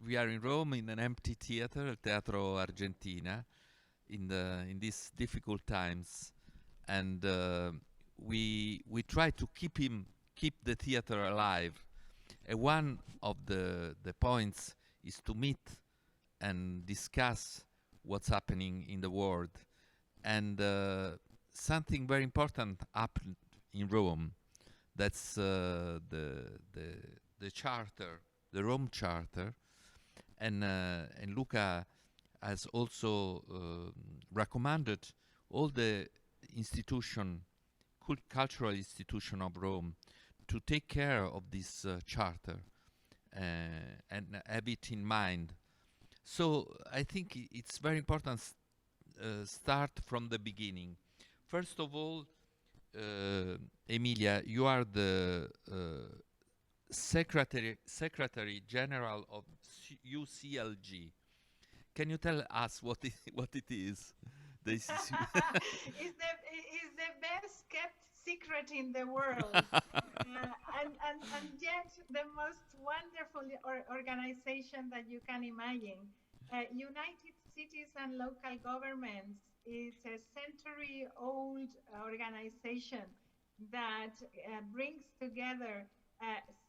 we are in Rome in an empty theater, Teatro Argentina, in these difficult times, and we try to keep the theater alive. And one of the points is to meet and discuss what's happening in the world. And something very important happened in Rome. That's the charter, the Rome Charter, and Luca has also recommended all the cultural institution of Rome to take care of this charter and have it in mind. So I think it's very important start from the beginning. First of all, Emilia, you are the Secretary General of 𝐴𝑠𝑠𝑠𝐺. Can you tell us what it is? It's the best kept secret in the world, and yet the most wonderful organization that you can imagine. United Cities and Local Governments is a century-old organization that brings together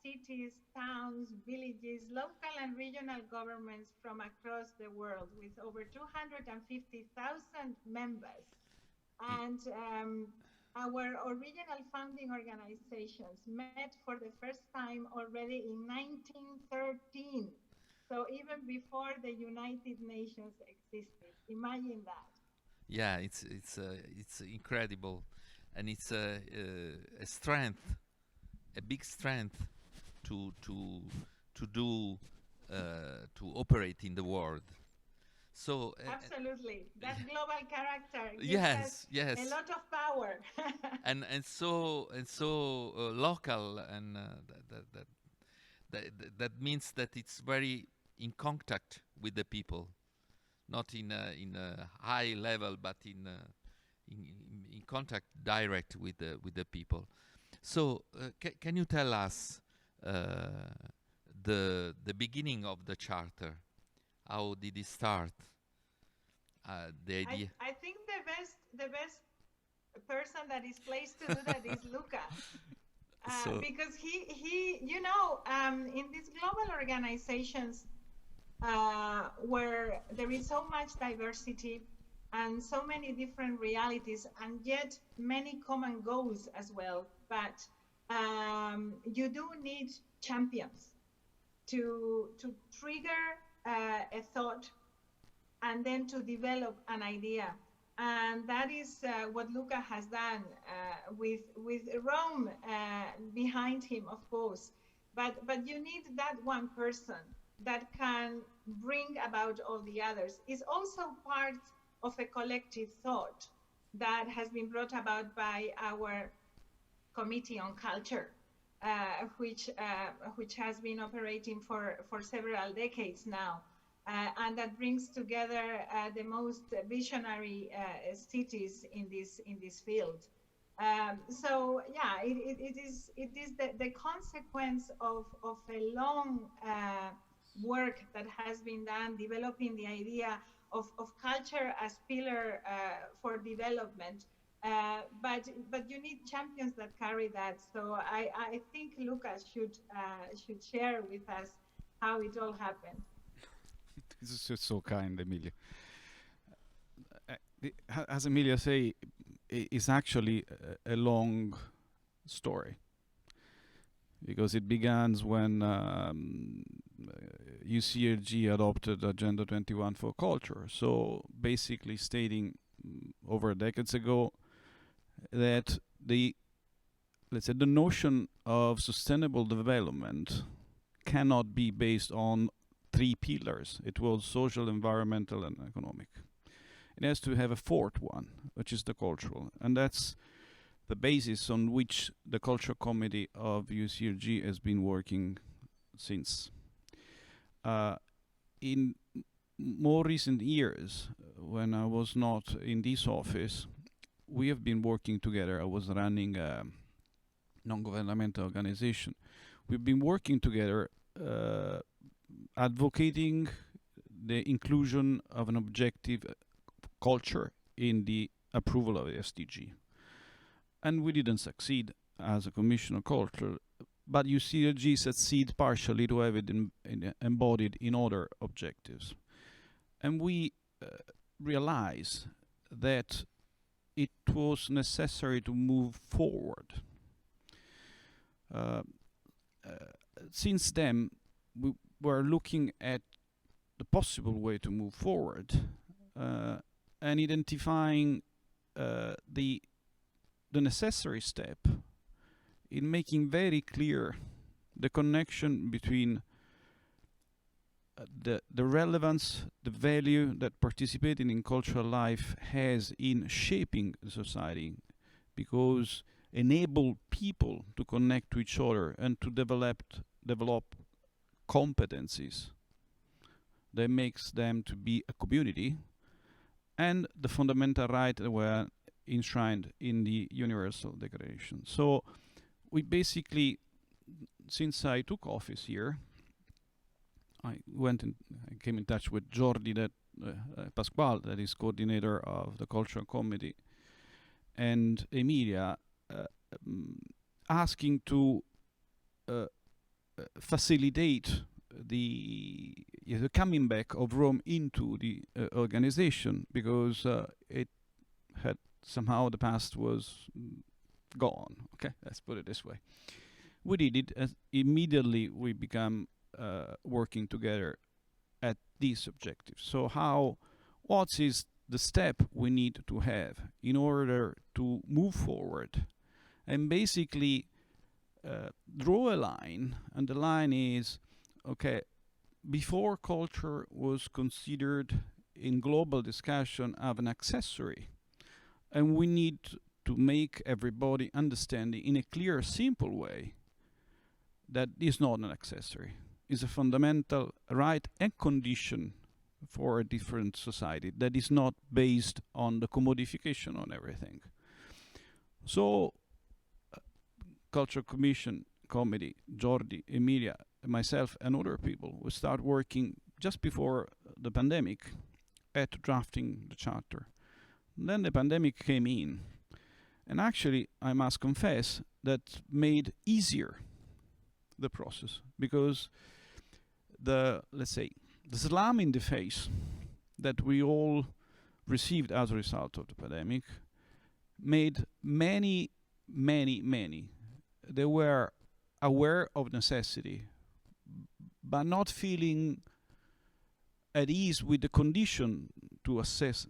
cities, towns, villages, local and regional governments from across the world, with over 250,000 members. And our original founding organizations met for the first time already in 1913. So even before the United Nations existed. Imagine that. Yeah, it's incredible, and it's a strength, a big strength to operate in the world. So absolutely, that global character gives yes, us a lot of power, and so local, and that means that it's very in contact with the people, not in a high level, but in contact direct with the people. So can you tell us the beginning of the charter? How did it start? The idea. I think the best person that is placed to do that is Luca. Because he you know, in these global organizations where there is so much diversity and so many different realities, and yet many common goals as well, but you do need champions to trigger a thought and then to develop an idea. And that is what Luca has done with Rome behind him, of course. But you need that one person that can bring about all the others. It's also part of a collective thought that has been brought about by our Committee on Culture, which has been operating for several decades now. And that brings together the most visionary cities in this field. So yeah, it is the consequence of a long work that has been done developing the idea of culture as pillar for development. But you need champions that carry that. So I think Lucas should share with us how it all happened. This is just so kind, Emilia. As Emilia say, it's actually a long story, because it begins when 𝐴𝑠𝑠𝐺 adopted Agenda 21 for Culture. So basically stating over decades ago that let's say the notion of sustainable development cannot be based on three pillars. It was social, environmental, and economic. It has to have a fourth one, which is the cultural. And that's the basis on which the Culture Committee of 𝐴𝑠𝑠𝐺 has been working since. In more recent years, when I was not in this office, we have been working together. I was running a non-governmental organization. We've been working together advocating the inclusion of an objective culture in the approval of the SDG. And we didn't succeed as a Commission on Culture, but 𝑈𝐶𝐿𝐺 succeed partially to have it embodied in other objectives. And we realized that it was necessary to move forward. Since then, we were looking at the possible way to move forward and identifying the necessary step in making very clear the connection between the relevance, the value that participating in cultural life has in shaping the society, because enable people to connect to each other and to develop competencies that makes them to be a community, and the fundamental rights that were enshrined in the Universal Declaration. So we basically, since I took office here, I came in touch with Giorgio Pasquale, that is coordinator of the Cultural Committee, and Emilia, asking to facilitate the coming back of Rome into the organization, because it had somehow the past was gone. Okay, let's put it this way. We did it, as immediately we began working together at these objectives. So what is the step we need to have in order to move forward and basically draw a line? And the line is, okay, before culture was considered in global discussion of an accessory, and we need to make everybody understand in a clear, simple way that is not an accessory. Is a fundamental right and condition for a different society that is not based on the commodification on everything. So, Cultural Commission Committee, Giorgio, Emilia, myself and other people, we start working just before the pandemic at drafting the charter. And then the pandemic came in, and actually I must confess that made easier the process, because let's say the slam in the face that we all received as a result of the pandemic made many, they were aware of necessity, but not feeling at ease with the condition to assert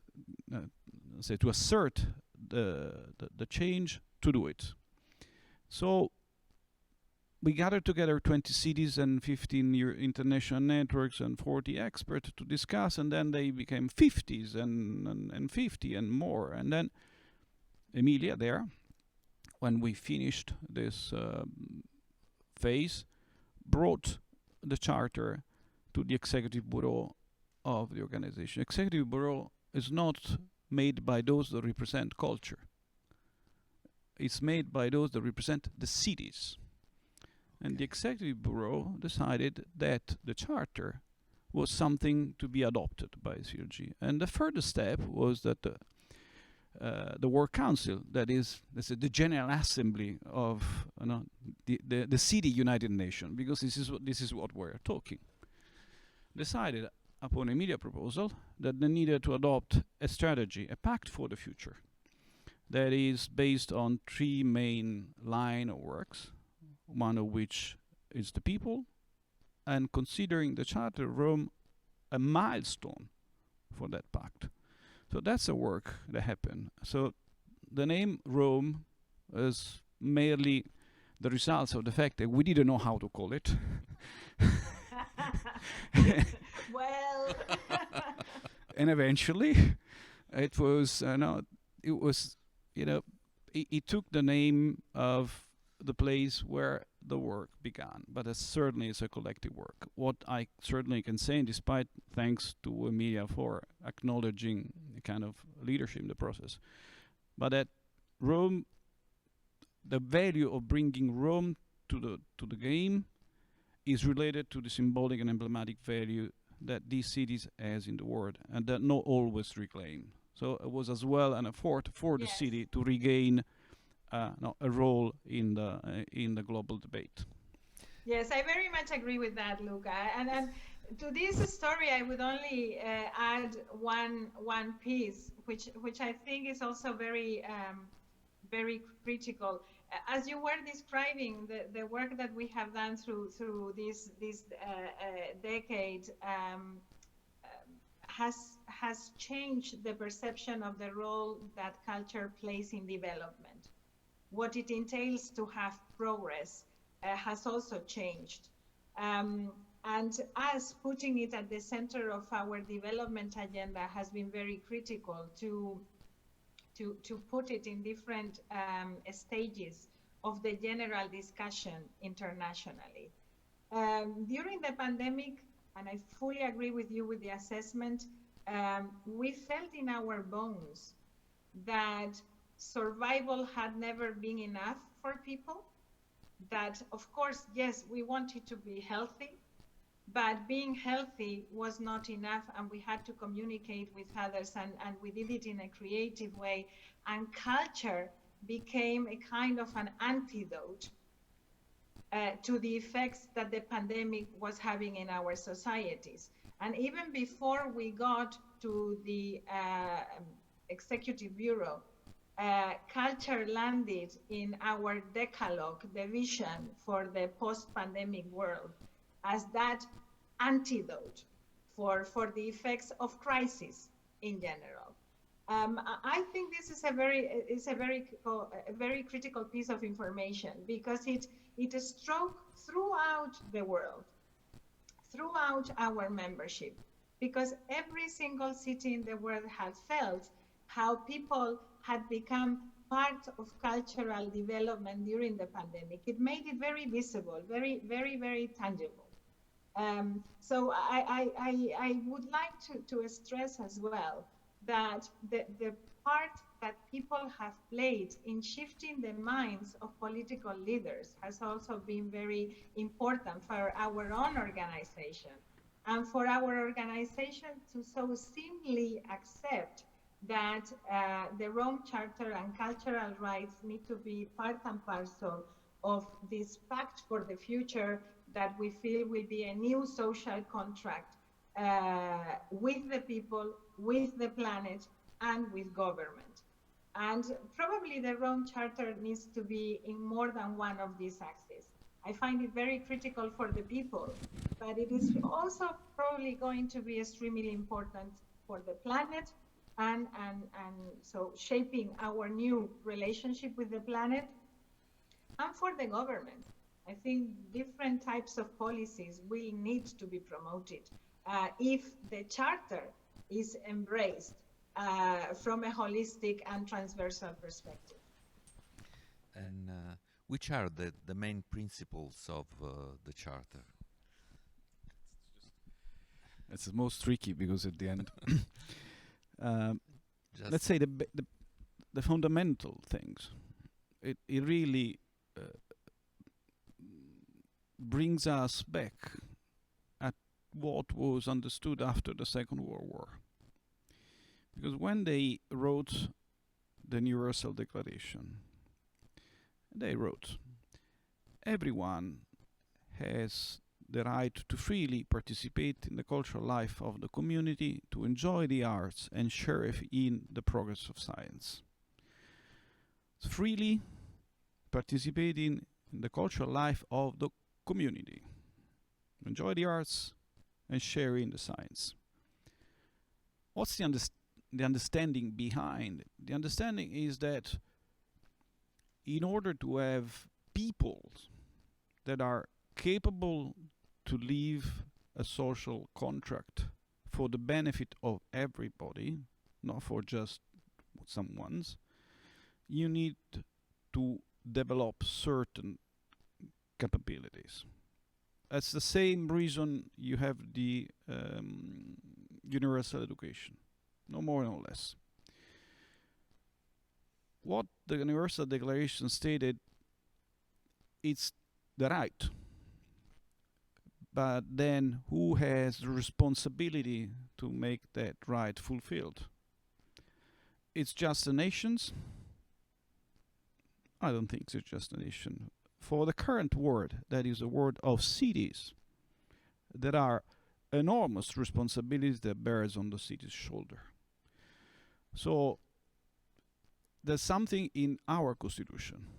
the change to do it. So we gathered together 20 cities and 15 international networks and 40 experts to discuss, and then they became 50s and 50 and more. And then Emilia there, when we finished this phase, brought the charter to the Executive Bureau of the organization. Executive Bureau is not made by those that represent culture. It's made by those that represent the cities. And the Executive Bureau decided that the charter was something to be adopted by 𝐶𝐿𝐺. And the further step was that the Work Council, that is, the General Assembly of the City United Nations, because this is what we're talking, decided upon Emilia's proposal that they needed to adopt a strategy, a pact for the future, that is based on three main line of works, one of which is the people, and considering the Charter of Rome a milestone for that pact. So that's a work that happened. So the name Rome is merely the results of the fact that we didn't know how to call it. Well. And eventually it was, it took the name of the place where the work began, but it certainly is a collective work. What I certainly can say, and despite thanks to Emilia for acknowledging the kind of leadership in the process, but that Rome, the value of bringing Rome to the game is related to the symbolic and emblematic value that these cities has in the world, and that not always reclaim. So it was as well an effort for the Yes. city to regain a role in the global debate. Yes, I very much agree with that, Luca. And to this story, I would only add one piece, which I think is also very critical. As you were describing the work that we have done through this decade, has changed the perception of the role that culture plays in development. What it entails to have progress has also changed. And us putting it at the center of our development agenda has been very critical to put it in different stages of the general discussion internationally. During the pandemic, and I fully agree with you with the assessment, we felt in our bones that survival had never been enough for people. That, of course, yes, we wanted to be healthy, but being healthy was not enough, and we had to communicate with others, and we did it in a creative way. And culture became a kind of an antidote to the effects that the pandemic was having in our societies. And even before we got to the Executive Bureau, culture landed in our decalogue, the vision for the post-pandemic world, as that antidote for the effects of crisis in general. I think this is a very critical piece of information, because it struck throughout the world, throughout our membership, because every single city in the world had felt how people had become part of cultural development during the pandemic. It made it very visible, very tangible. So I would like to stress as well that the part that people have played in shifting the minds of political leaders has also been very important for our own organization, and for our organization to so simply accept that the Rome Charter and cultural rights need to be part and parcel of this pact for the future that we feel will be a new social contract with the people, with the planet, and with government. And probably the Rome Charter needs to be in more than one of these axes. I find it very critical for the people, but it is also probably going to be extremely important for the planet, and so shaping our new relationship with the planet, and for the government. I think different types of policies will need to be promoted if the Charter is embraced from a holistic and transversal perspective. And which are the main principles of the Charter? It's the most tricky, because at the end, let's say the fundamental things. It really brings us back at what was understood after the Second World War. Because when they wrote the Universal Declaration, they wrote, everyone has the right to freely participate in the cultural life of the community, to enjoy the arts and share in the progress of science. So freely participating in the cultural life of the community, enjoy the arts and share in the science. What's the understanding behind it? The understanding is that in order to have people that are capable to live a social contract for the benefit of everybody, not for just someone's, you need to develop certain capabilities. That's the same reason you have the universal education, no more, no less. What the Universal Declaration stated, it's the right but then who has the responsibility to make that right fulfilled? It's just the nations? I don't think it's just a nation. For the current word, that is a word of cities, there are enormous responsibilities that bears on the city's shoulder. So there's something in our constitution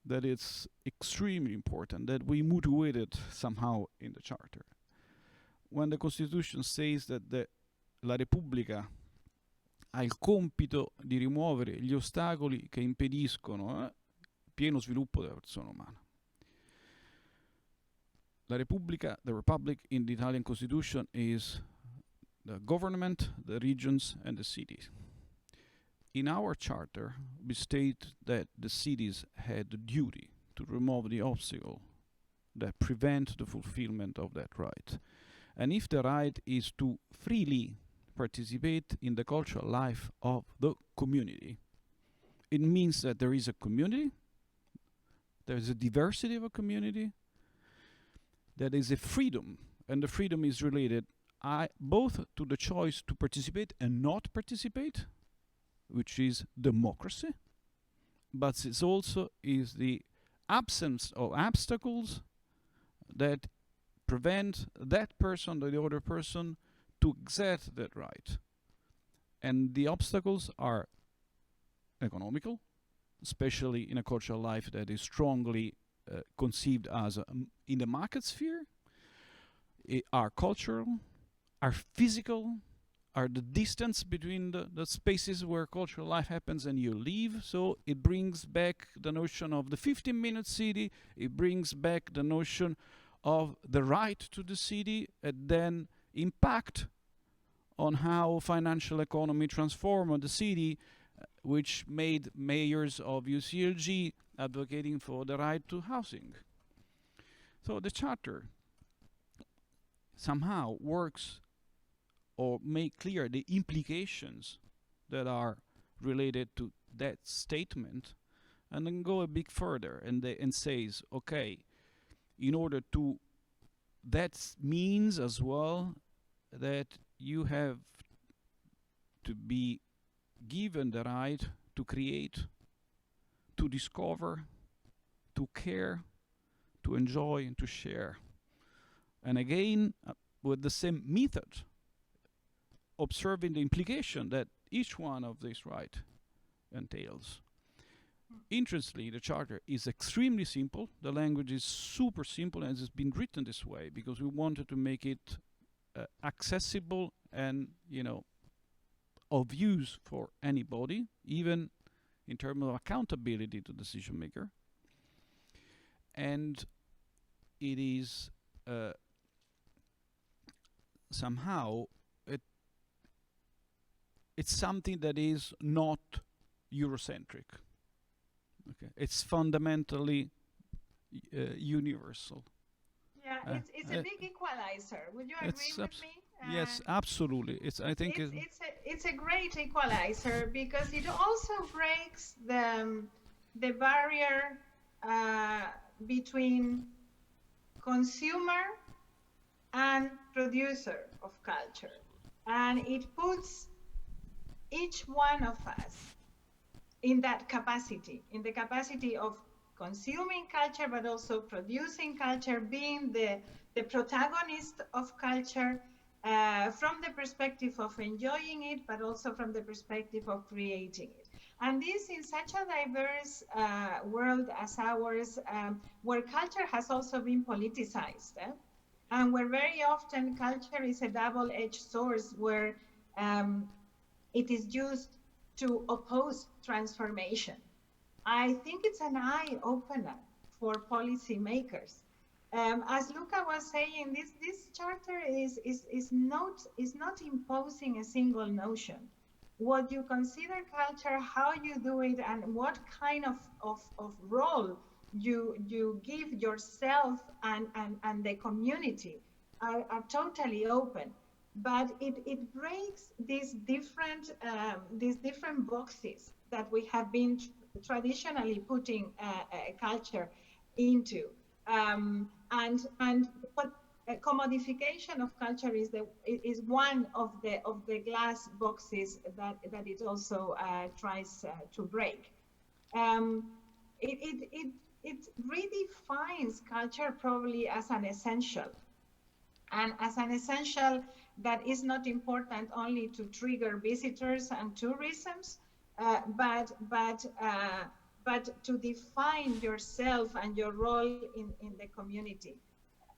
that is extremely important, that we mutuated somehow in the charter. When the Constitution says that la Repubblica ha il compito di rimuovere gli ostacoli che impediscono il pieno sviluppo della persona umana. La Repubblica, the Republic in the Italian Constitution is the government, the regions, and the cities. In our charter, we state that the cities had the duty to remove the obstacle that prevent the fulfillment of that right. And if the right is to freely participate in the cultural life of the community, it means that there is a community, there is a diversity of a community, there is a freedom, and the freedom is related both to the choice to participate and not participate, which is democracy, but it also is the absence of obstacles that prevent that person or the other person to exert that right. And the obstacles are economical, especially in a cultural life that is strongly conceived as in the market sphere, are cultural, are physical, are the distance between the spaces where cultural life happens and you live. So it brings back the notion of the 15-minute city, it brings back the notion of the right to the city, and then impact on how financial economy transformed the city, which made mayors of 𝐵 advocating for the right to housing. So the charter somehow works or make clear the implications that are related to that statement, and then go a bit further and says, okay, in order to, that means as well that you have to be given the right to create, to discover, to care, to enjoy, and to share. And again, with the same method, observing the implication that each one of these rights entails. Interestingly, the charter is extremely simple. The language is super simple, and it's been written this way because we wanted to make it accessible and, of use for anybody, even in terms of accountability to decision maker. And it is somehow it's something that is not Eurocentric. Okay, it's fundamentally universal. Yeah, it's a big equalizer. Would you agree with me? Yes, absolutely. It's a great equalizer because it also breaks the barrier between consumer and producer of culture, and it puts each one of us in that capacity, in the capacity of consuming culture, but also producing culture, being the protagonist of culture from the perspective of enjoying it, but also from the perspective of creating it. And this in such a diverse world as ours, where culture has also been politicized, and where very often culture is a double-edged sword, where it is used to oppose transformation. I think it's an eye-opener for policymakers. As Luca was saying, this charter is not imposing a single notion. What you consider culture, how you do it, and what kind of role you give yourself and the community are totally open. But it breaks these different boxes that we have been traditionally putting culture into. And commodification of culture is one of the glass boxes that it also tries to break. It redefines culture probably as an essential, and as an essential that is not important only to trigger visitors and tourism, but to define yourself and your role in the community.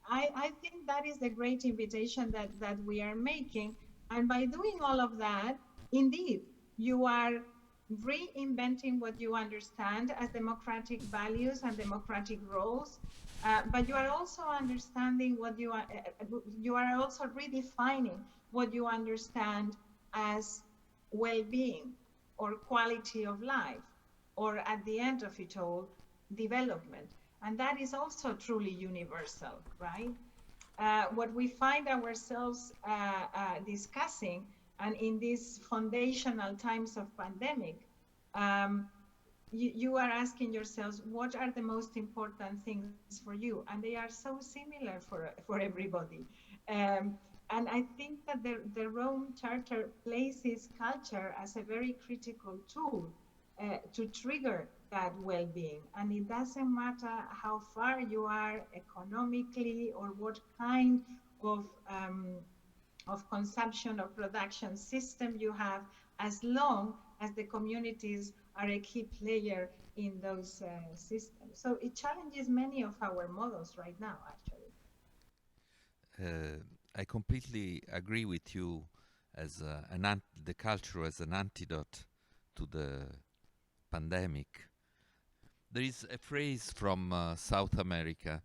I think that is the great invitation that we are making. And by doing all of that, indeed, you are reinventing what you understand as democratic values and democratic roles, but you are also understanding what you are also redefining what you understand as well-being or quality of life, or at the end of it all, development. And that is also truly universal, right? What we find ourselves discussing, and in these foundational times of pandemic, you are asking yourselves, what are the most important things for you? And they are so similar for everybody. And I think that the Rome Charter places culture as a very critical tool to trigger that well-being. And it doesn't matter how far you are economically or what kind of consumption or production system you have, as long as the communities are a key player in those systems. So it challenges many of our models right now, actually. I completely agree with you as the culture as an antidote to the pandemic. There is a phrase from South America,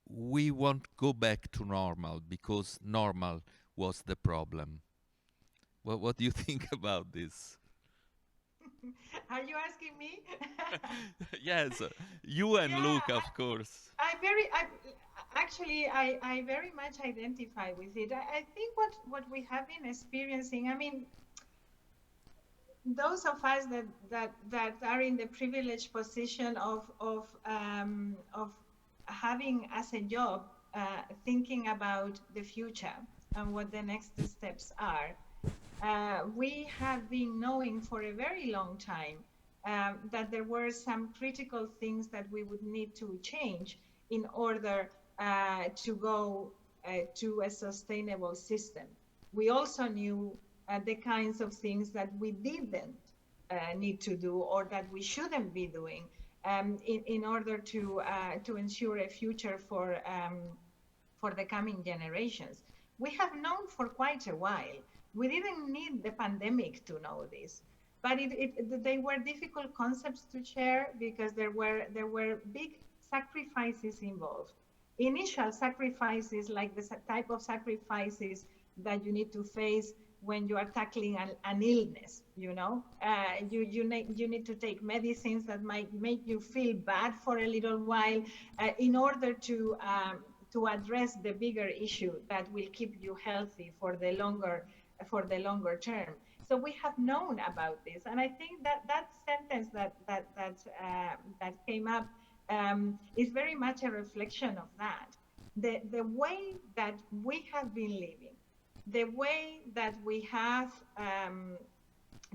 we won't go back to normal because normal was the problem. What do you think about this? Are you asking me? Yes, you and Yeah, Luca, of course. I very much identify with it. I think what we have been experiencing, I mean, those of us that are in the privileged position of having as a job thinking about the future and what the next steps are, we have been knowing for a very long time that there were some critical things that we would need to change in order to go to a sustainable system. We also knew the kinds of things that we didn't need to do, or that we shouldn't be doing in order to ensure a future for the coming generations. We have known for quite a while. We didn't need the pandemic to know this, but they were difficult concepts to share because there were big sacrifices involved. Initial sacrifices, like the type of sacrifices that you need to face when you are tackling an illness. You know, you need to take medicines that might make you feel bad for a little while in order to address the bigger issue that will keep you healthy for the longer term. So we have known about this, and I think that sentence that came up is very much a reflection of that. The way that we have been living, the way that we have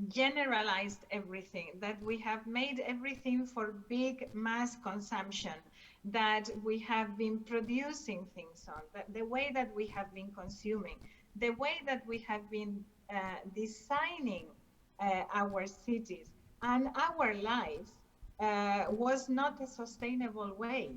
generalized everything, that we have made everything for big mass consumption, that we have been producing things on, the way that we have been consuming, the way that we have been designing our cities and our lives was not a sustainable way.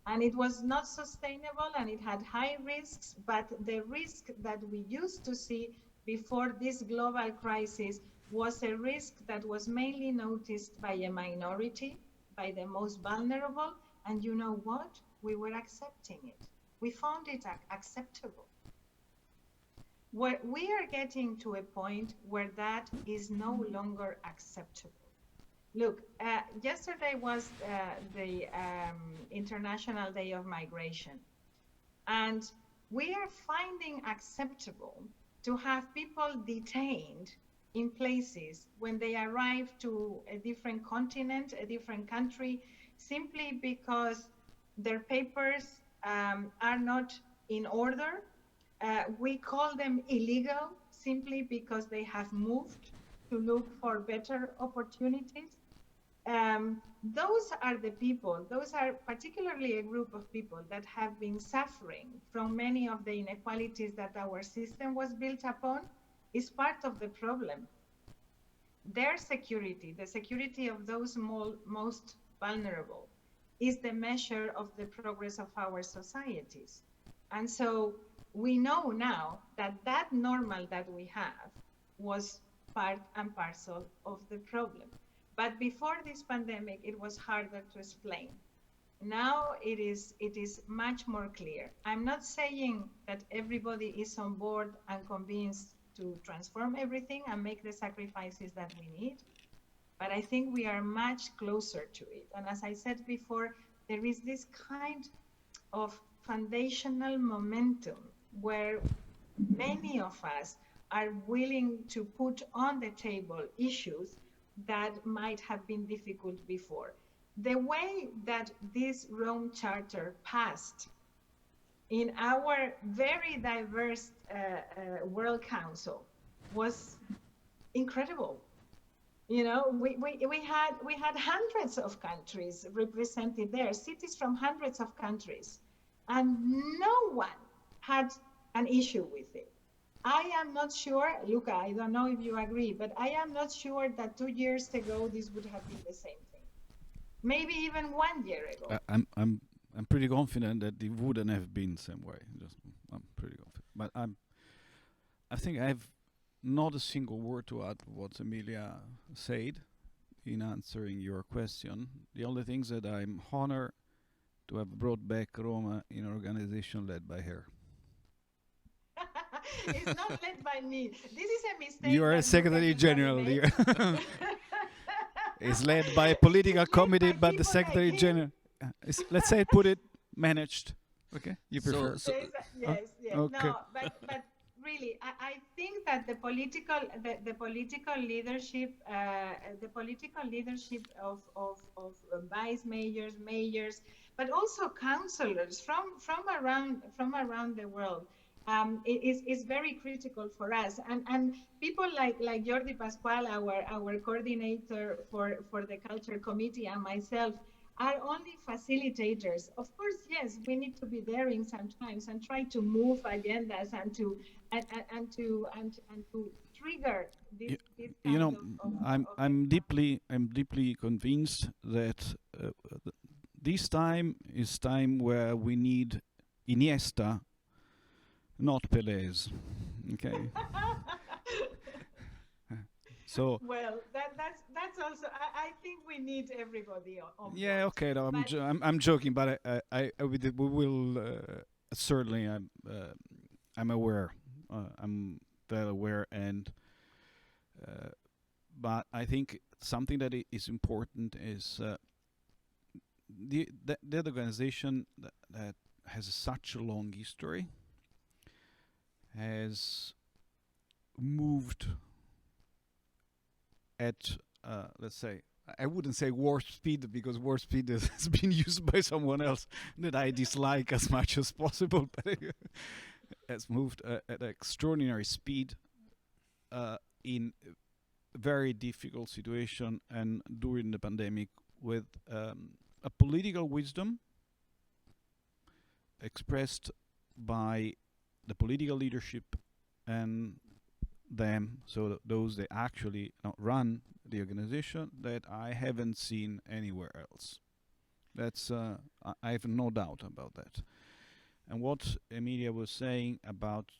And it was not sustainable, and it had high risks, but the risk that we used to see before this global crisis was a risk that was mainly noticed by a minority, by the most vulnerable, and you know what? We were accepting it. We found it acceptable. We are getting to a point where that is no longer acceptable. Look, yesterday was the International Day of Migration, and we are finding acceptable to have people detained in places when they arrive to a different continent, a different country, simply because Their papers are not in order. We call them illegal simply because they have moved to look for better opportunities. Those are the people, those are particularly a group of people that have been suffering from many of the inequalities that our system was built upon, is part of the problem. Their security, the security of those most vulnerable, is the measure of the progress of our societies. And so we know now that that normal that we have was part and parcel of the problem. But before this pandemic, it was harder to explain. Now it is much more clear. I'm not saying that everybody is on board and convinced to transform everything and make the sacrifices that we need, but I think we are much closer to it. And as I said before, there is this kind of foundational momentum where many of us are willing to put on the table issues that might have been difficult before. The way that this Rome Charter passed in our very diverse World Council was incredible. You know, we had hundreds of countries represented there, cities from hundreds of countries, and no one had an issue with it. I am not sure, Luca, I don't know if you agree, but I am not sure that 2 years ago this would have been the same thing. Maybe even 1 year ago. I'm pretty confident that it wouldn't have been the same way. I'm pretty confident, but I think I have not a single word to add what Emilia said in answering your question. The only thing is that I'm honored to have brought back Roma in an organization led by her. It's not led by me. This is a mistake. You are a Secretary General. It's led by a political committee, but the Secretary General, let's say, put it managed. Okay, you prefer? Yes. Okay. No, but really, I think that the political leadership, of vice mayors, but also councillors from around the world. Is very critical for us, and people like Jordi Pasqual, our coordinator for the culture committee, and myself are only facilitators. Of course, yes, we need to be daring sometimes and try to move agendas and to trigger this you know, kind I'm deeply convinced that this time is time where we need Iniesta, not Pelés. Okay. So well, that's also. I think we need everybody on yeah, board. okay. No, I'm joking, but we will certainly. I'm aware. I'm well aware, and but I think something that is important is the organization that has such a long history has moved at let's say, I wouldn't say warp speed, because warp speed has been used by someone else that I dislike as much as possible, but has moved at extraordinary speed in very difficult situation, and during the pandemic with a political wisdom expressed by the political leadership and them, so those that actually run the organization, that I haven't seen anywhere else. That's I have no doubt about that. And what Emilia was saying about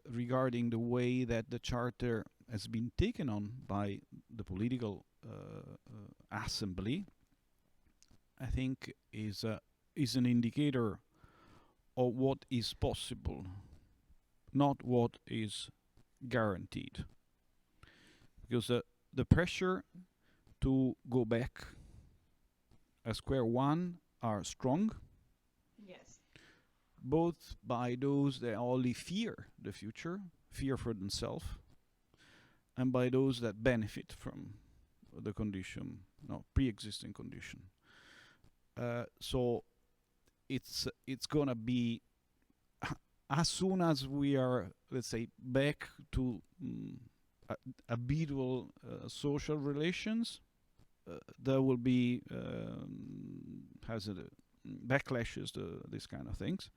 regarding the way that the charter has been taken on by the political assembly, I think is an indicator of what is possible, not what is guaranteed. Because the pressure to go back at square one are strong. Yes. Both by those that only fear the future, fear for themselves, and by those that benefit from the condition, pre-existing condition. So it's gonna be as soon as we are, let's say, back to habitual social relations, there will be backlashes to these kind of things.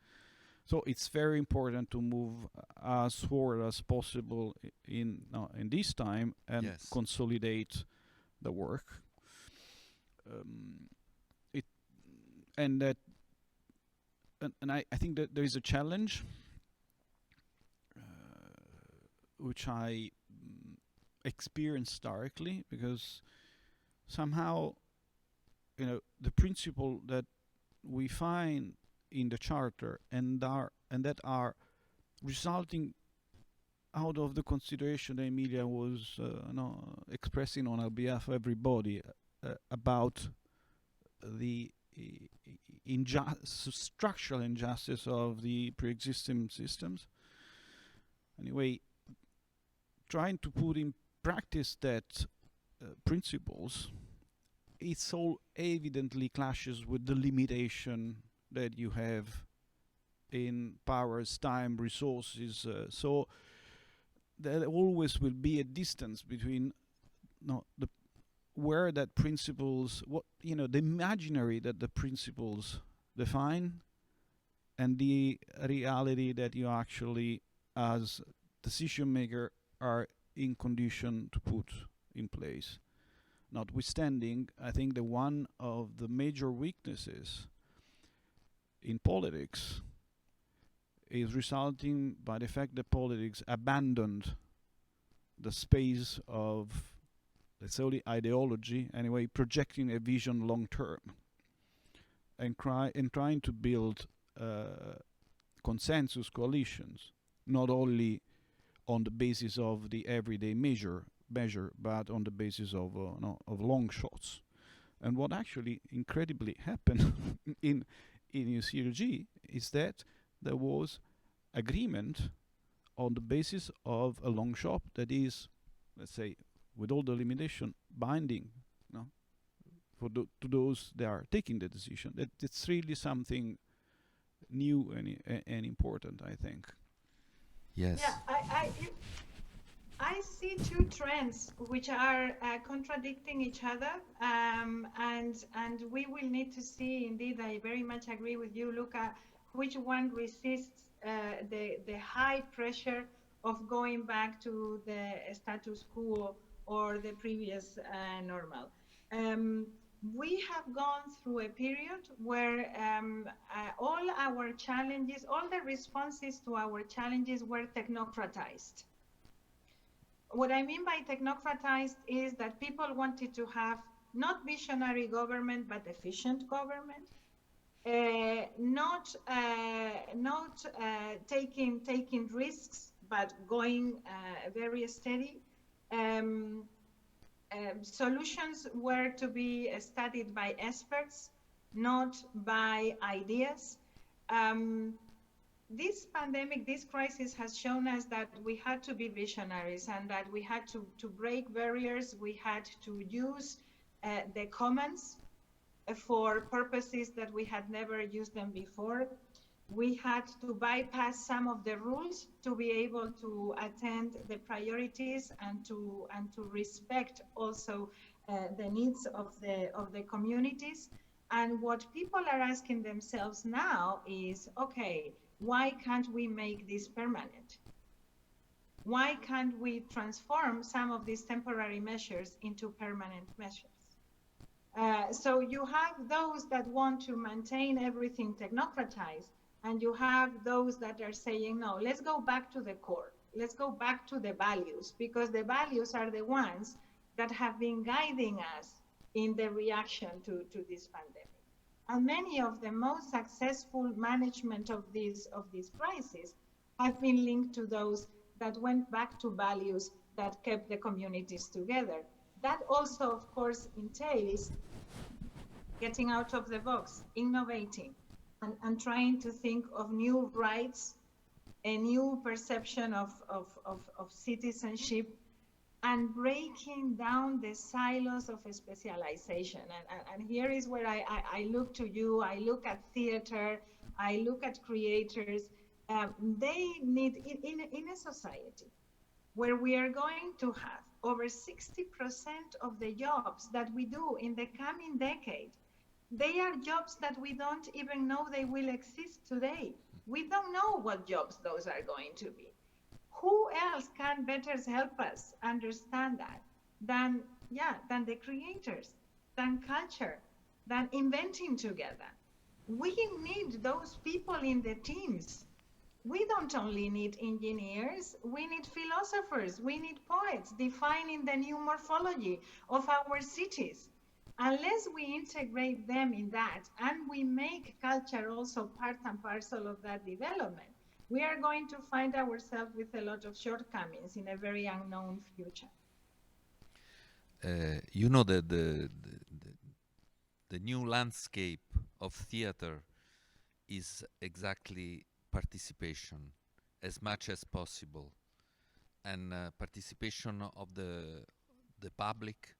So it's very important to move as forward as possible in this time and Yes. consolidate the work. It and that and I think that there is a challenge which I experienced directly, because somehow, the principle that we find in the charter and that are resulting out of the consideration that Emilia was expressing on our behalf of everybody about the structural injustice of the pre-existing systems. Anyway, trying to put in practice that principles, it's all evidently clashes with the limitation that you have in powers, time, resources. So there always will be a distance between where that principles, the imaginary that the principles define, and the reality that you actually, as decision maker, are in condition to put in place. Notwithstanding, I think that one of the major weaknesses in politics is resulting by the fact that politics abandoned the space of, let's say, ideology, anyway, projecting a vision long term, and trying to build consensus coalitions, not only on the basis of the everyday measure, but on the basis of long shots. And what actually incredibly happened in 𝐶𝐿𝐺 is that there was agreement on the basis of a long shot that is, let's say, with all the limitation, binding, to those that are taking the decision. That it's really something new and important, I think. Yes. Yeah, I see two trends which are contradicting each other, and we will need to see. Indeed, I very much agree with you, Luca, which one resists the high pressure of going back to the status quo or the previous normal. We have gone through a period where all our challenges, all the responses to our challenges were technocratized. What I mean by technocratized is that people wanted to have not visionary government, but efficient government, not taking risks, but going very steady. Solutions were to be studied by experts, not by ideas. This pandemic, this crisis has shown us that we had to be visionaries, and that we had to break barriers. We had to use the commons for purposes that we had never used them before. We had to bypass some of the rules to be able to attend the priorities and to respect also the needs of the communities. And what people are asking themselves now is, okay, why can't we make this permanent? Why can't we transform some of these temporary measures into permanent measures? So you have those that want to maintain everything technocratized, and you have those that are saying, no, let's go back to the core. Let's go back to the values, because the values are the ones that have been guiding us in the reaction to this pandemic. And many of the most successful management of this crisis have been linked to those that went back to values that kept the communities together. That also, of course, entails getting out of the box, innovating, and trying to think of new rights, a new perception of citizenship, and breaking down the silos of specialization. And here is where I look to you, I look at theater, I look at creators. They need, in a society where we are going to have over 60% of the jobs that we do in the coming decade, they are jobs that we don't even know they will exist today. We don't know what jobs those are going to be. Who else can better help us understand that than the creators, than culture, than inventing together? We need those people in the teams. We don't only need engineers, we need philosophers, we need poets defining the new morphology of our cities. Unless we integrate them in that and we make culture also part and parcel of that development, we are going to find ourselves with a lot of shortcomings in a very unknown future. You know, the new landscape of theater is exactly participation as much as possible, and participation of the public,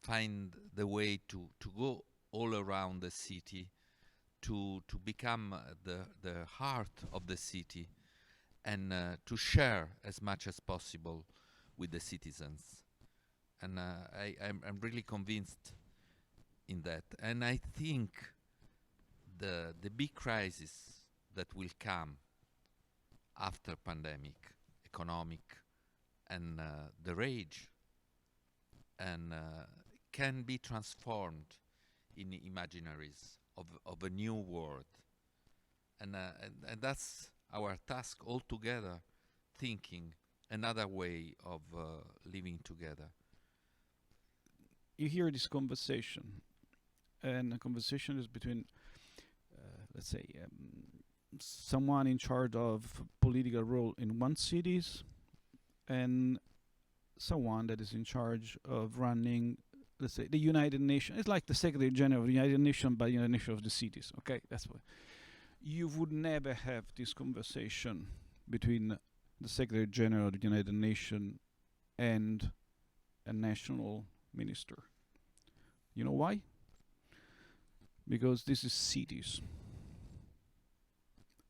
find the way to go all around the city, to become the heart of the city, and to share as much as possible with the citizens. And I'm really convinced in that. And I think the big crisis that will come after pandemic, economic, and the rage, and can be transformed in imaginaries of a new world. And that's our task all together, thinking another way of living together. You hear this conversation, and the conversation is between, let's say, someone in charge of political role in one cities and someone that is in charge of running, let's say, the United Nations. It's like the Secretary General of the United Nations, but United Nations of the cities. Okay, that's what. You would never have this conversation between the Secretary General of the United Nations and a national minister. You know why? Because this is cities.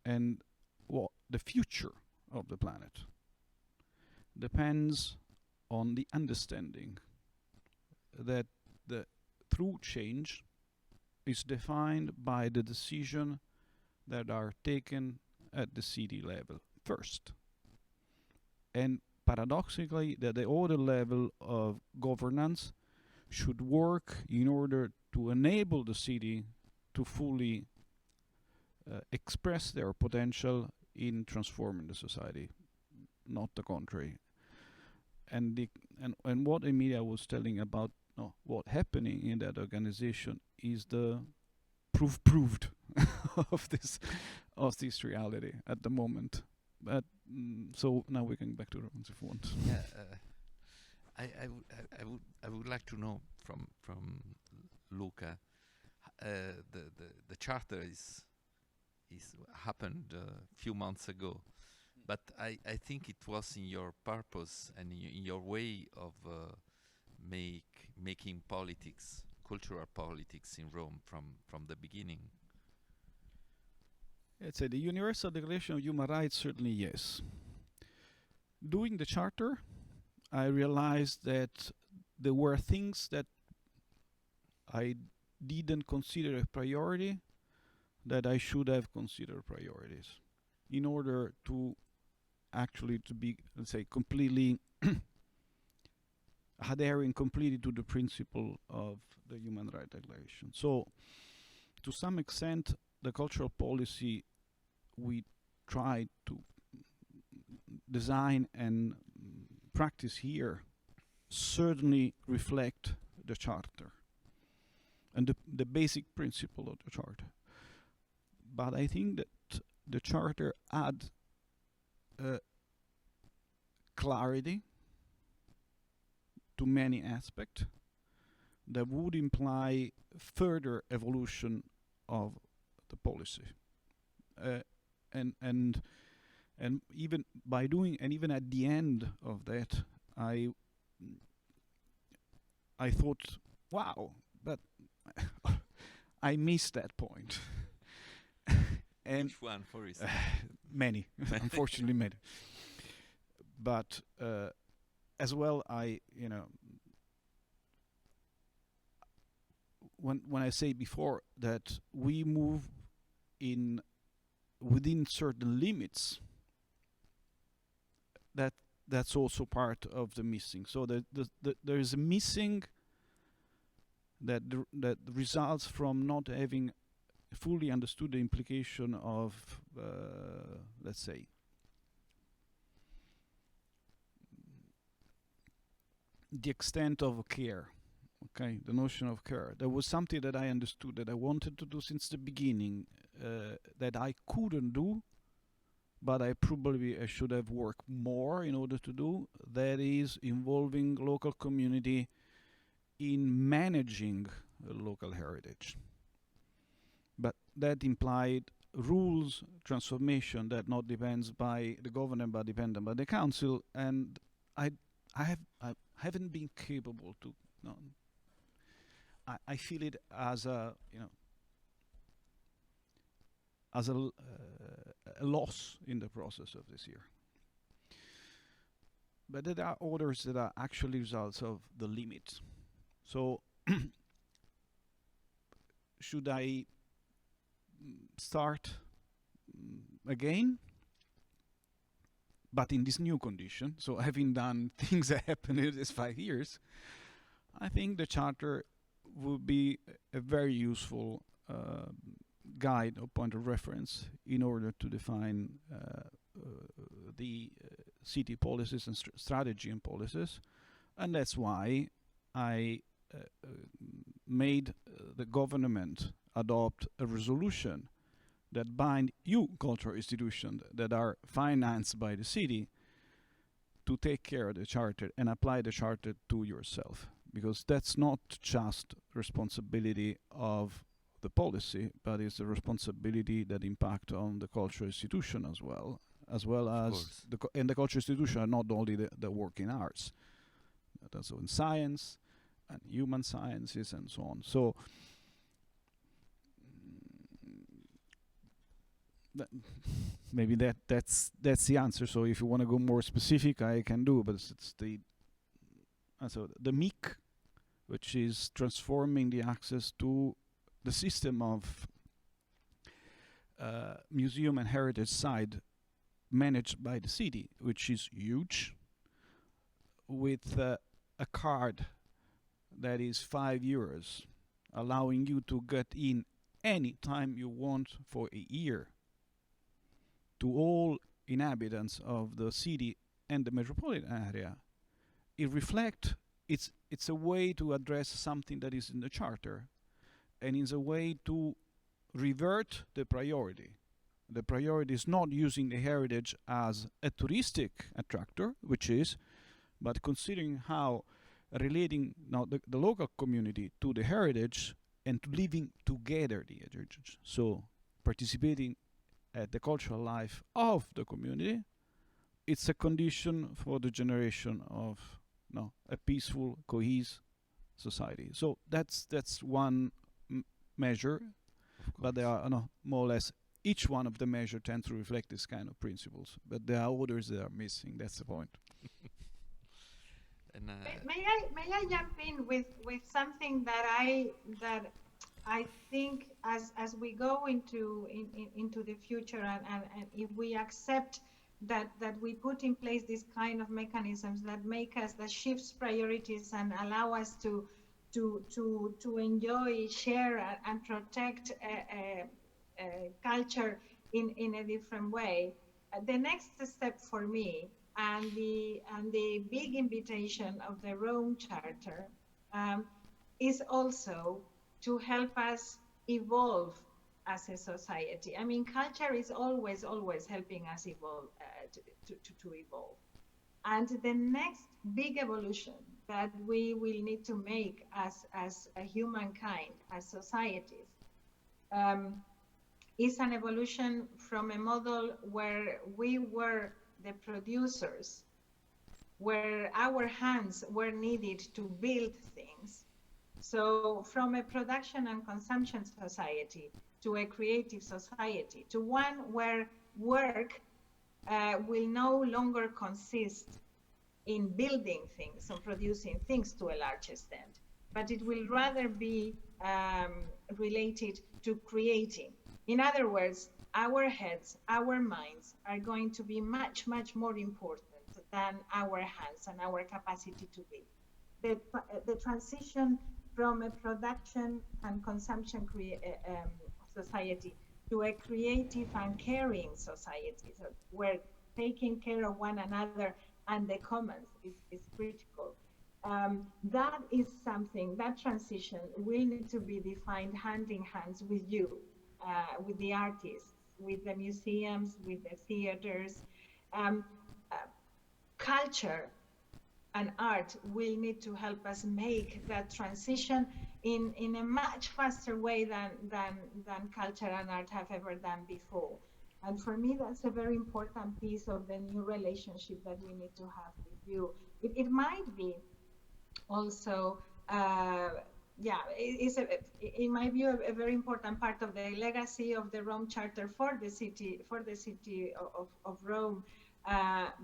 And what the future of the planet depends on the understanding that the true change is defined by the decision that are taken at the city level first. And paradoxically, that the other level of governance should work in order to enable the city to fully express their potential in transforming the society, not the contrary. And what Emilia was telling about what happening in that organization is the proved of this reality at the moment. But so now we can back to Romans if you want. Yeah, I would like to know from Luca. The charter is happened a few months ago, but I think it was in your purpose and in your way of making politics, cultural politics in Rome from the beginning. Let's say the Universal Declaration of Human Rights, certainly yes. Doing the charter, I realized that there were things that I didn't consider a priority that I should have considered priorities in order to actually to be, let's say, completely adhering completely to the principle of the Human Rights Declaration. So, to some extent, the cultural policy we try to design and practice here certainly reflect the charter and the basic principle of the charter. But I think that the charter adds clarity to many aspects that would imply further evolution of the policy. And even by doing, and even at the end of that, I thought, wow, but I missed that point. And Which one, for instance? many, unfortunately many. But as well, when I say before that we move in within certain limits, that's also part of the missing. So there is a missing that results from not having fully understood the implication of, let's say, the extent of care. Okay, the notion of care. There was something that I understood that I wanted to do since the beginning, that I couldn't do, but I should have worked more in order to do. That is involving local community in managing local heritage. But that implied rules, transformation that not depends by the government but dependent by the council, and I haven't been capable to. No, I feel it as a as a loss in the process of this year. But there are others that are actually results of the limit. So should I start again? But in this new condition, so having done things that happened in these 5 years, I think the charter would be a very useful guide or point of reference in order to define the city policies and strategy and policies. And that's why I made the government adopt a resolution that bind you cultural institutions that are financed by the city to take care of the charter and apply the charter to yourself, because that's not just responsibility of the policy, but it's a responsibility that impact on the cultural institution as well as and the cultural institution are not only the working arts, that's in science and human sciences and so on. So maybe that's the answer. So if you want to go more specific, I can do, but it's the MIC, which is transforming the access to the system of museum and heritage site managed by the city, which is huge, with a card that is €5, allowing you to get in any time you want for a year to all inhabitants of the city and the metropolitan area. It reflects, it's a way to address something that is in the charter, and it's a way to revert the priority. The priority is not using the heritage as a touristic attractor, which is, but considering how relating now the local community to the heritage and to living together the heritage. So participating at the cultural life of the community, it's a condition for the generation of a peaceful, cohesive society. So that's one measure, but there are more or less each one of the measures tends to reflect this kind of principles, but there are others that are missing. That's the point. And, may I jump in with something that I think as we go into the future and if we accept that we put in place these kind of mechanisms that shifts priorities and allow us to enjoy, share, and protect culture in a different way. The next step for me, and the big invitation of the Rome Charter, is also to help us evolve as a society. I mean, culture is always helping us evolve, to evolve. And the next big evolution that we will need to make as a humankind, as societies, is an evolution from a model where we were the producers where our hands were needed to build things. So from a production and consumption society to a creative society, to one where work will no longer consist in building things or producing things to a large extent, but it will rather be related to creating. In other words, our heads, our minds are going to be much, much more important than our hands and our capacity to build. The transition from a production and consumption society to a creative and caring society, so where taking care of one another and the commons is critical. That is something, that transition will need to be defined hand in hand with you, with the artists, with the museums, with the theaters. Culture and art will need to help us make that transition in a much faster way than culture and art have ever done before. And for me, that's a very important piece of the new relationship that we need to have with you. It might be also, in my view, a very important part of the legacy of the Rome Charter for the city of Rome.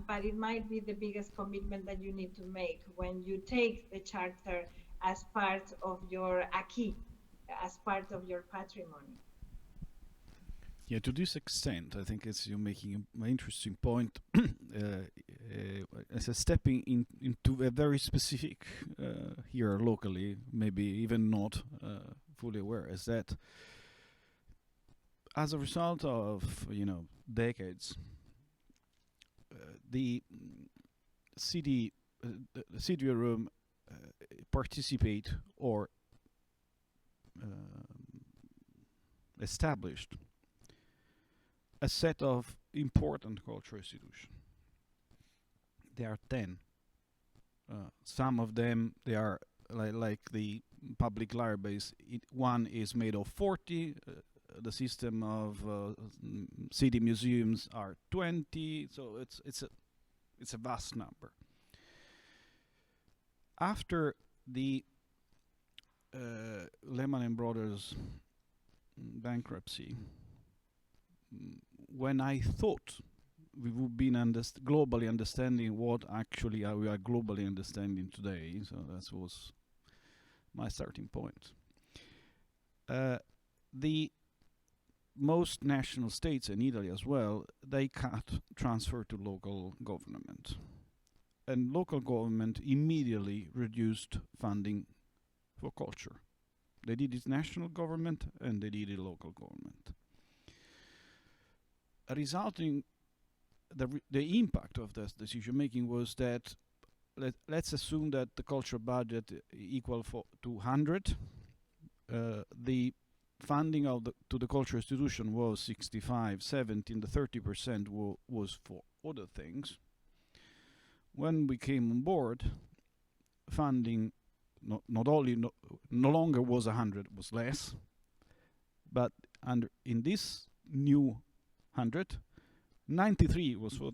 But it might be the biggest commitment that you need to make when you take the charter as part of your 𝐴𝑠𝑠, as part of your patrimony. Yeah, to this extent, I think you're making an interesting point. As a stepping into a very specific here locally, maybe even not fully aware, is that as a result of decades, the city of Rome participate or established a set of important cultural institutions. There are 10. Some of them, they are like the public libraries. One is made of 40. The system of city museums are 20. So it's a vast number. After the Lehman Brothers bankruptcy, when I thought we would be globally understanding what actually we are globally understanding today, so that was my starting point. The most national states, and Italy as well, they transfer to local government. And local government immediately reduced funding for culture. They did it national government and they did it local government. Resulting, the impact of this decision making was that let's assume that the cultural budget equal to 100. The funding to the cultural institution was 65, 70, and the 30% was for other things. When we came on board, funding no longer was 100, was less, but in this new 100, 93 was for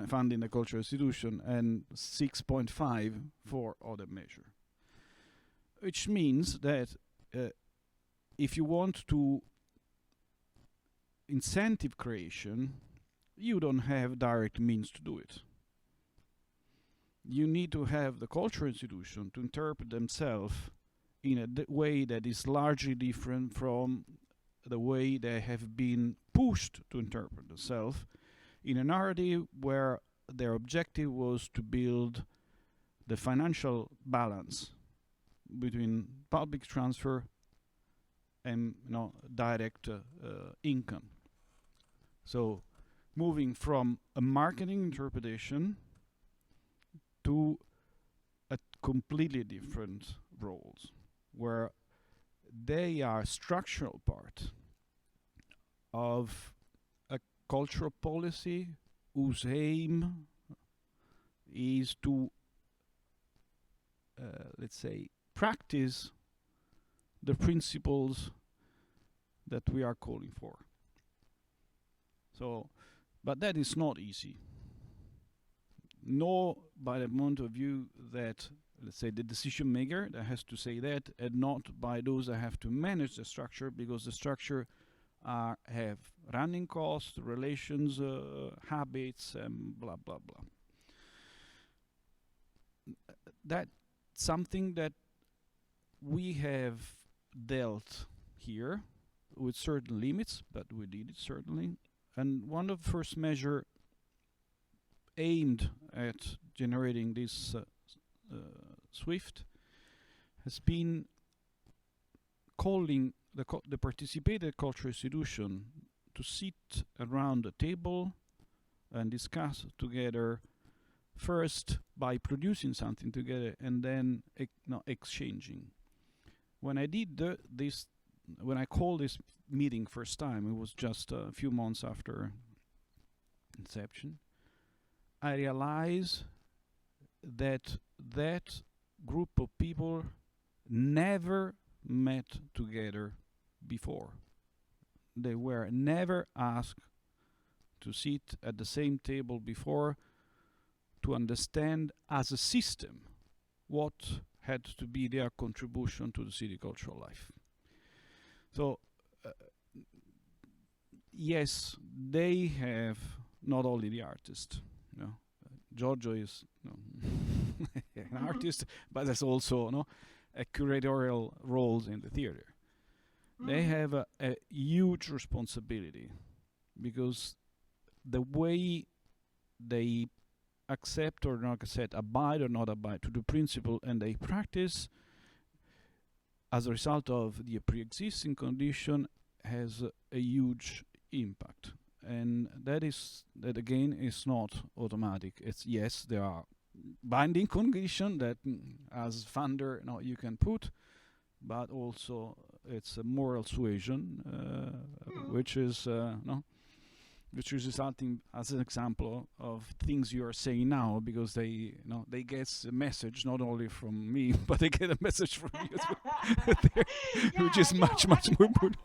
funding the cultural institution and 6.5 for other measure. Which means that if you want to incentive creation, you don't have direct means to do it. You need to have the cultural institution to interpret themselves in a way that is largely different from the way they have been pushed to interpret themselves in a narrative where their objective was to build the financial balance between public transfer and direct income. So moving from a marketing interpretation to a completely different roles where they are structural part of a cultural policy whose aim is to, let's say, practice the principles that we are calling for. So, but that is not easy. nor by the point of view that, let's say, the decision maker that has to say that, and not by those that have to manage the structure, because the structure have running costs, relations, habits, and blah, blah, blah. That's something that we have dealt here with certain limits, but we did it certainly. And one of the first measures aimed at generating this SWIFT has been calling the participated cultural institution to sit around a table and discuss together, first by producing something together and then exchanging. When I did when I called this meeting first time, it was just a few months after inception, I realized that that group of people never met together before. They were never asked to sit at the same table before to understand as a system what had to be their contribution to the city cultural life. So, yes, they have not only the artist, you know, Giorgio is an artist, but there's also a curatorial roles in the theater. They have a huge responsibility, because the way they accept or not accept, abide or not abide to the principle, and they practice as a result of the pre-existing condition, has a huge impact. And that again is not automatic. It's, yes, there are binding conditions that as funder you can put, but also it's a moral suasion, which is which is resulting as an example of things you are saying now, because they get a message not only from me, but they get a message from you as well, which is much more important.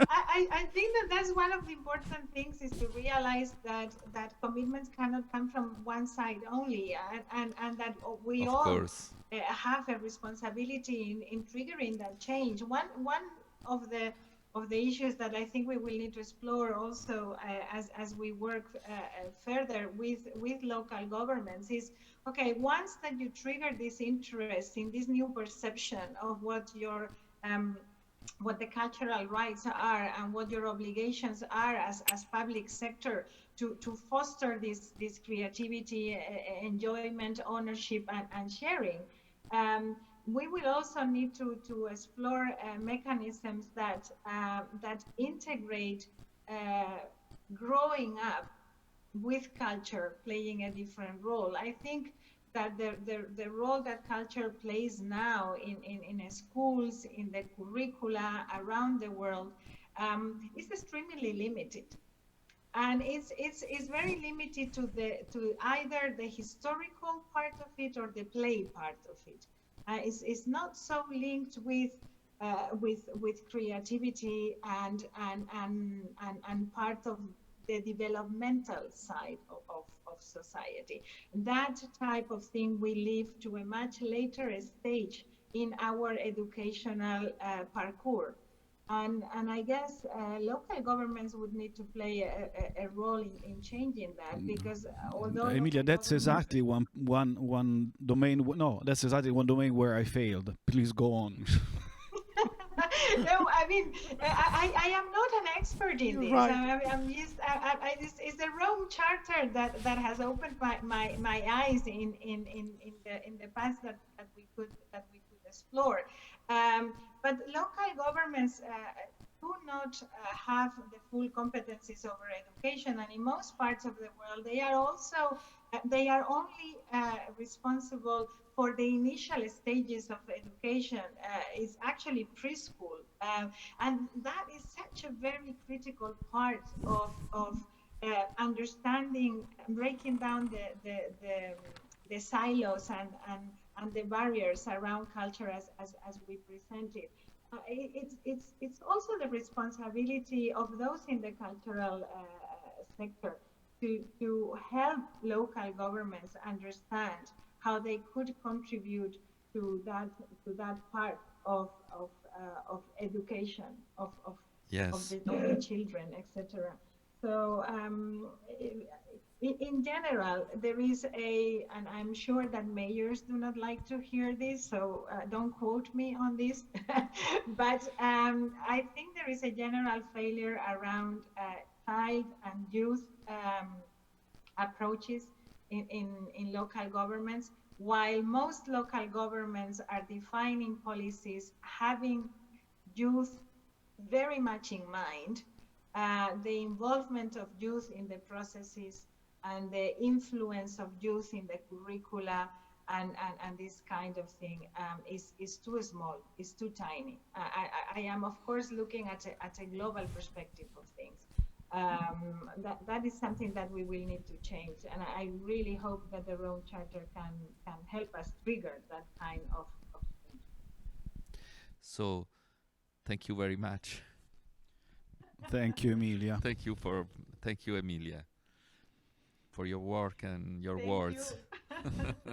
I think that's one of the important things, is to realize that commitments cannot come from one side only, and that we all have a responsibility in triggering that change. One of the issues that I think we will need to explore also as we work further with local governments is, okay, once that you trigger this interest in this new perception of what your what the cultural rights are and what your obligations are as public sector to foster this creativity, enjoyment, ownership, and sharing. We will also need to explore mechanisms that integrate growing up with culture playing a different role. I think that the role that culture plays now in schools, in the curricula around the world, is extremely limited. And it's very limited to either the historical part of it or the play part of it. It's not so linked with creativity and part of the developmental side of society. That type of thing we leave to a much later stage in our educational parcours. And I guess local governments would need to play a role in changing that, because although Emilia, that's exactly one domain. No, that's exactly one domain where I failed. Please go on. No, I mean, I am not an expert in this. Right. It's the Rome Charter that has opened my eyes in the past that we could explore. But local governments do not have the full competencies over education, and in most parts of the world, they are only responsible for the initial stages of education. Is actually preschool, and that is such a very critical part of understanding, breaking down the silos and the barriers around culture as we present it. It's also the responsibility of those in the cultural sector to help local governments understand how they could contribute to that part of education of Yes. the children, etc. So in general, there is and I'm sure that mayors do not like to hear this, so don't quote me on this, but I think there is a general failure around child and youth approaches in local governments, while most local governments are defining policies having youth very much in mind, the involvement of youth in the processes and the influence of youth in the curricula and this kind of thing is too small, is too tiny. I am, of course, looking at a global perspective of things. That is something that we will need to change, and I really hope that the Rome Charter can help us trigger that kind of change. So, thank you very much. Thank you, Emilia. Thank you, Emilia, for your work and your Thank words. you.